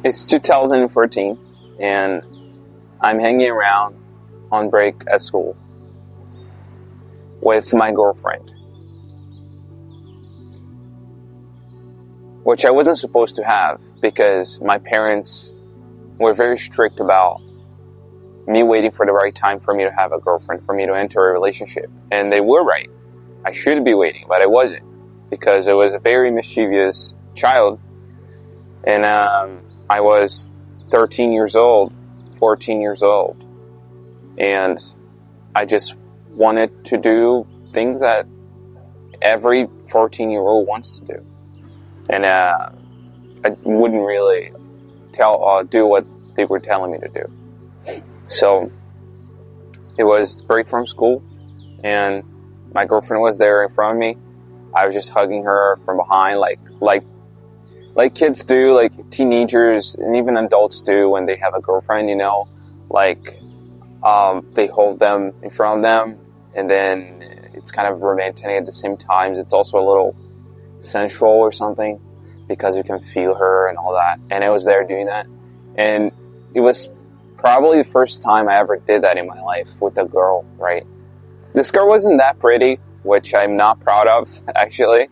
It's 2014, and I'm hanging around on break at school with my girlfriend, which I wasn't supposed to have because my parents were very strict about me waiting for the right time for me to have a girlfriend, for me to enter a relationship. And they were right. I should be waiting, but I wasn't, because I was a very mischievous child. And I was 13 years old, 14 years old. And I just wanted to do things that every 14-year-old wants to do. And I wouldn't really do what they were telling me to do. So it was break from school, and my girlfriend was there in front of me. I was just hugging her from behind, like kids do, like teenagers and even adults do when they have a girlfriend, you know, like they hold them in front of them, and then it's kind of romantic at the same time. It's also a little sensual or something, because you can feel her and all that. And I was there doing that, and it was probably the first time I ever did that in my life with a girl, right? This girl wasn't that pretty, which I'm not proud of, actually.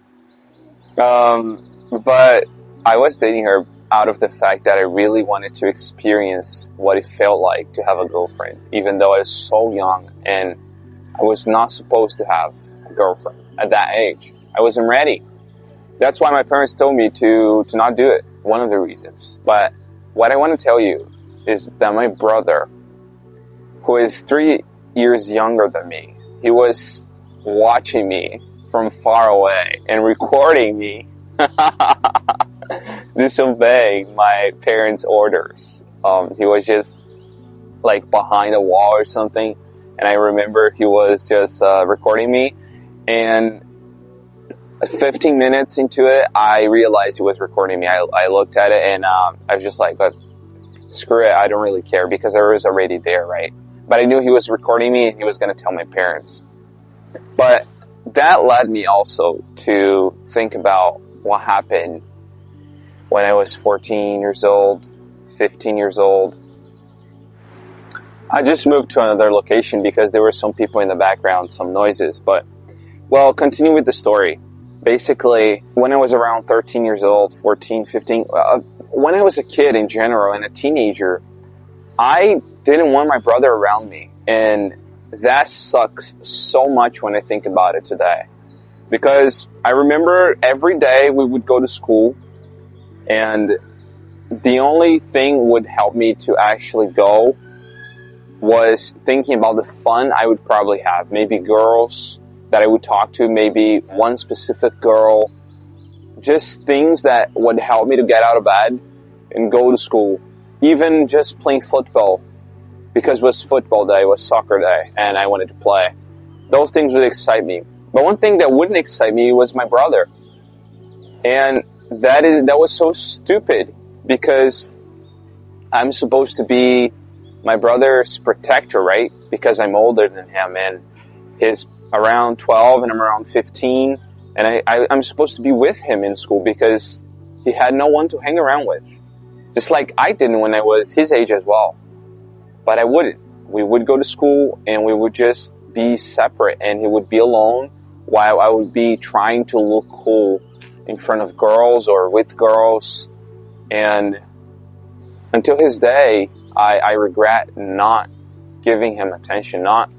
But I was dating her out of the fact that I really wanted to experience what it felt like to have a girlfriend, even though I was so young and I was not supposed to have a girlfriend at that age. I wasn't ready. That's why my parents told me to not do it, one of the reasons. But what I want to tell you is that my brother, who is 3 years younger than me, he was watching me from far away and recording me disobeying my parents' orders. He was just like behind a wall or something, and I remember he was just recording me, and 15 minutes into it, I realized he was recording me. I looked at it, and I was just like, but screw it, I don't really care, because I was already there, right? But I knew he was recording me and he was going to tell my parents. But that led me also to think about what happened when I was 14 years old, 15 years old. I just moved to another location because there were some people in the background, some noises. But, well, continue with the story. Basically, when I was around 13 years old, 14, 15, when I was a kid in general and a teenager, I didn't want my brother around me. And that sucks so much when I think about it today. Because I remember every day we would go to school, and the only thing would help me to actually go was thinking about the fun I would probably have. Maybe girls that I would talk to, maybe one specific girl, just things that would help me to get out of bed and go to school. Even just playing football, because it was football day, it was soccer day, and I wanted to play. Those things would excite me. But one thing that wouldn't excite me was my brother. And that was so stupid, because I'm supposed to be my brother's protector, right? Because I'm older than him, and he's around 12 and I'm around 15, and I'm supposed to be with him in school because he had no one to hang around with. Just like I didn't when I was his age as well. But I wouldn't. We would go to school and we would just be separate, and he would be alone while I would be trying to look cool in front of girls or with girls. And until his day, I regret not giving him attention, not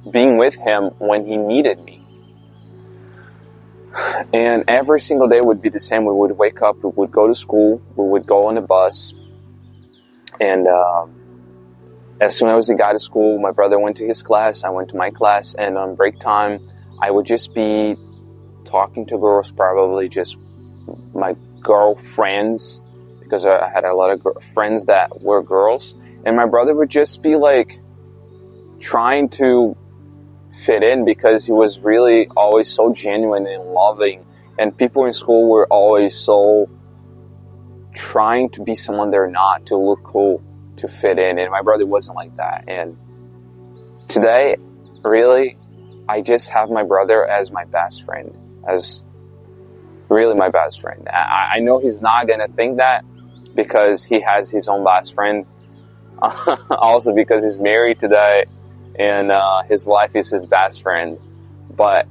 being with him when he needed me. And every single day would be the same. We would wake up, we would go to school, we would go on the bus, and as soon as he got to school, my brother went to his class, I went to my class, and on break time, I would just be talking to girls, probably just my girlfriends, because I had a lot of friends that were girls, and my brother would just be like trying to fit in, because he was really always so genuine and loving, and people in school were always so trying to be someone they're not, to look cool, to fit in, and my brother wasn't like that. And today, really, I just have my brother as my best friend, as really my best friend. I know he's not gonna think that, because he has his own best friend. Also because he's married today, and his wife is his best friend. But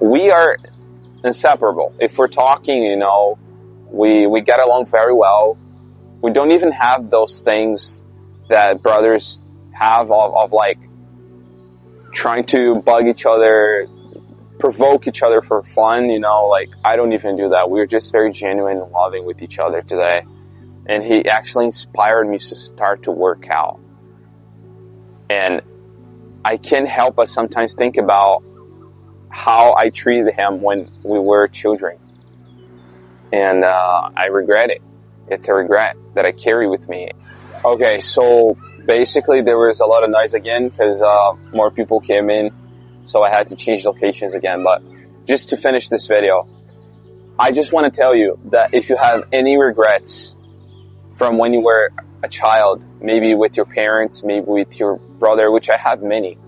we are inseparable. If we're talking, we get along very well. We don't even have those things that brothers have of like trying to bug each other, provoke each other for fun, like I don't even do that. We're just very genuine and loving with each other today. And he actually inspired me to start to work out. And I can't help but sometimes think about how I treated him when we were children. And I regret it. It's a regret that I carry with me. Okay, so basically there was a lot of noise again because more people came in, so I had to change locations again. But just to finish this video, I just want to tell you that if you have any regrets from when you were a child, maybe with your parents, maybe with your brother, which I have many,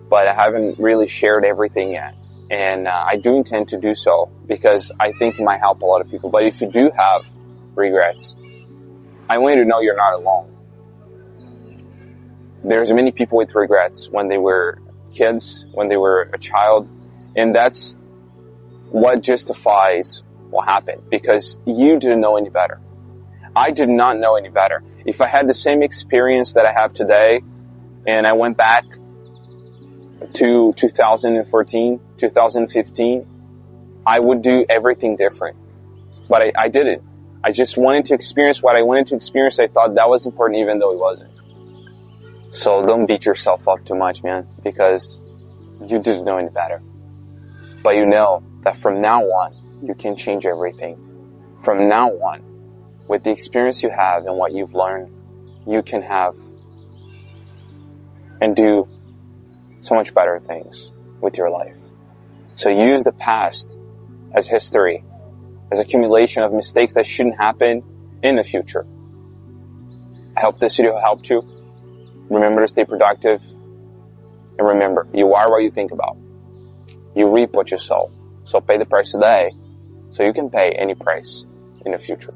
but I haven't really shared everything yet. And I do intend to do so because I think it might help a lot of people. But if you do have regrets, I want you to know you're not alone. There's many people with regrets when they were kids, when they were a child, and that's what justifies what happened, because you didn't know any better. I did not know any better. If I had the same experience that I have today, and I went back to 2014, 2015, I would do everything different. But I didn't. I just wanted to experience what I wanted to experience. I thought that was important even though it wasn't. So don't beat yourself up too much, man, because you didn't know any better. But you know that from now on, you can change everything. From now on, with the experience you have and what you've learned, you can have and do so much better things with your life. So use the past as history, as accumulation of mistakes that shouldn't happen in the future. I hope this video helped you. Remember to stay productive. And remember, you are what you think about. You reap what you sow. So pay the price today so you can pay any price in the future.